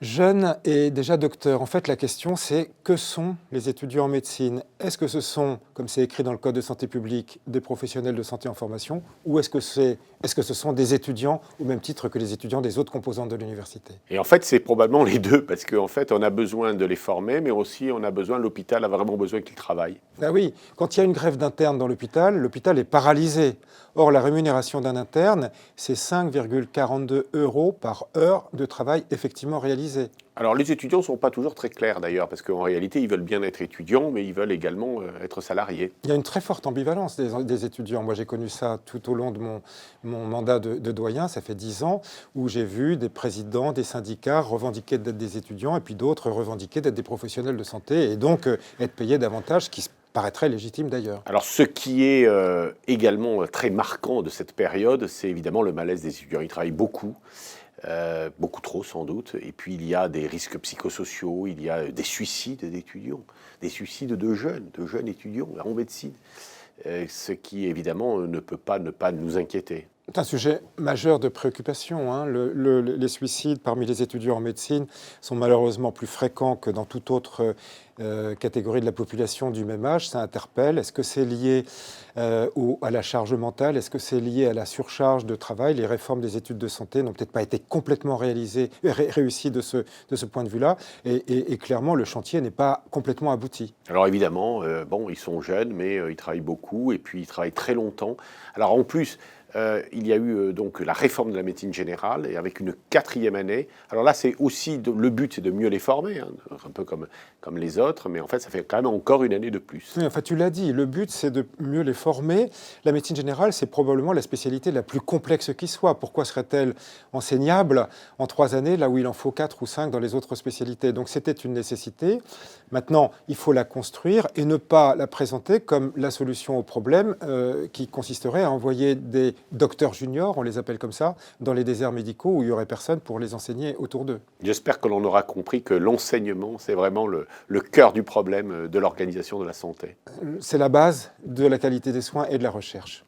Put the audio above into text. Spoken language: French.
Jeune et déjà docteur, en fait, la question c'est que sont les étudiants en médecine? Est-ce que ce sont, comme c'est écrit dans le Code de santé publique, des professionnels de santé en formation ou est-ce que ce sont des étudiants au même titre que les étudiants des autres composantes de l'université? Et en fait, c'est probablement les deux, parce qu'en fait, on a besoin de les former, mais aussi on a besoin, l'hôpital a vraiment besoin qu'ils travaillent. Ah oui, quand il y a une grève d'interne dans l'hôpital est paralysé. Or, la rémunération d'un interne, c'est 5,42 € par heure de travail effectivement réalisé. Alors les étudiants ne sont pas toujours très clairs d'ailleurs, parce qu'en réalité, ils veulent bien être étudiants, mais ils veulent également être salariés. Il y a une très forte ambivalence des étudiants. Moi, j'ai connu ça tout au long de mon mandat de doyen, ça fait 10 ans, où j'ai vu des présidents des syndicats revendiquer d'être des étudiants et puis d'autres revendiquer d'être des professionnels de santé et donc être payés davantage, ce qui paraîtrait légitime d'ailleurs. Alors ce qui est également très marquant de cette période, c'est évidemment le malaise des étudiants. Ils travaillent beaucoup. Beaucoup trop sans doute, et puis il y a des risques psychosociaux, il y a des suicides d'étudiants, des suicides de jeunes étudiants en médecine, ce qui évidemment ne peut pas ne pas nous inquiéter. C'est un sujet majeur de préoccupation, hein. Les suicides parmi les étudiants en médecine sont malheureusement plus fréquents que dans toute autre catégorie de la population du même âge. Ça interpelle. Est-ce que c'est lié à la charge mentale? Est-ce que c'est lié à la surcharge de travail? Les réformes des études de santé n'ont peut-être pas été complètement réussies de ce point de vue-là. Et clairement, le chantier n'est pas complètement abouti. Alors évidemment, bon, ils sont jeunes, mais ils travaillent beaucoup, et puis ils travaillent très longtemps. Alors en plus, il y a eu donc la réforme de la médecine générale, et avec une 4e année. Alors là, c'est aussi le but, c'est de mieux les former, hein, un peu comme les autres, mais en fait, ça fait quand même encore une année de plus. Oui, enfin, tu l'as dit, le but, c'est de mieux les former. La médecine générale, c'est probablement la spécialité la plus complexe qui soit. Pourquoi serait-elle enseignable en 3 années, là où il en faut 4 ou 5 dans les autres spécialités? Donc, c'était une nécessité. Maintenant, il faut la construire et ne pas la présenter comme la solution au problème qui consisterait à envoyer des docteurs juniors, on les appelle comme ça, dans les déserts médicaux où il n'y aurait personne pour les enseigner autour d'eux. J'espère que l'on aura compris que l'enseignement, c'est vraiment le cœur du problème de l'organisation de la santé. C'est la base de la qualité des soins et de la recherche.